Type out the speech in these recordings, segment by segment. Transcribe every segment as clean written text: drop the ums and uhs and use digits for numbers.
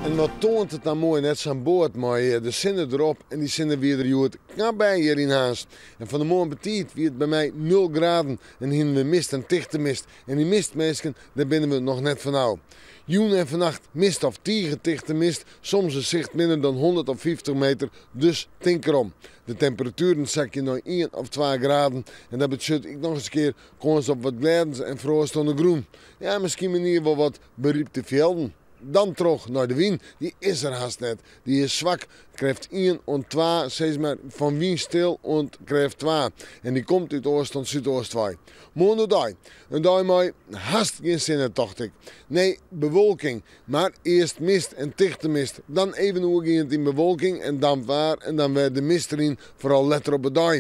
En wat toont het dan mooi, net zo'n boord, maar de zinnen erop en die zinnen weer eruit. Knap bij hier in Haast. En van de morgen betiet wie het bij mij 0 graden en hier we mist en dichte mist. En die mistmeesken, daar binnen we nog net van nou. Joen en vannacht mist of dichte mist, soms een zicht minder dan 150 meter, dus denk erom. De temperaturen zak je naar 1 of 2 graden en dat betekent ik nog eens een keer kans op wat gladens en vroegstående groen. Ja, misschien manier wel wat beriepte velden. Dan terug naar de wind, die is er haast net. Die is zwak, krijgt 1 en 2, steeds maar van wind stil en krijgt 2. En die komt uit oost en zuidoost 2. Morgen dag, een dag met haast geen zin, dacht ik. Nee, bewolking, maar eerst mist en dichte mist. Dan even oorgeend in bewolking en dan waar en dan werd de mist erin, vooral letter op de dag.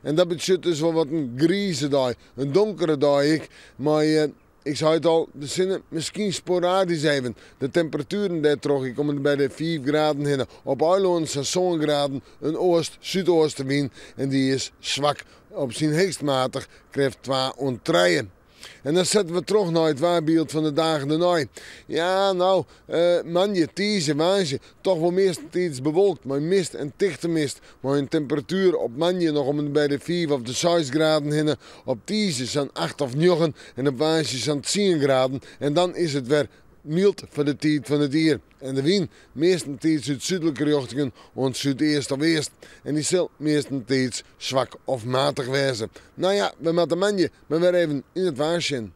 En dat betekent dus wel wat een grieze dag, een donkere dag. Maar ik zei het al, de zinnen misschien sporadisch even. De temperaturen daar terug, ik kom bij de 4 graden heen. Op Eiland zijn zo'n graden een zuidoostenwind en die is zwak. Op zijn hoogst matig krijgt 2 en 3. En dan zetten we terug naar het waarbeeld van de dagen erna. Ja, nou, manje, tieze, waantje, toch wel meestens bewolkt, maar mist en dichte mist. Maar een temperatuur op manje nog om bij de 4 of de 6 graden heen. Op tieze zijn 8 of 9 en op waantje zijn 10 graden. En dan is het weer mild voor de tijd van het dier. En de wind meestentijds uit zuidelijke richtingen en zuideest of west. En die zal meestentijds zwak of matig wezen. Nou ja, we met de manje, maar weer even in het waarsje.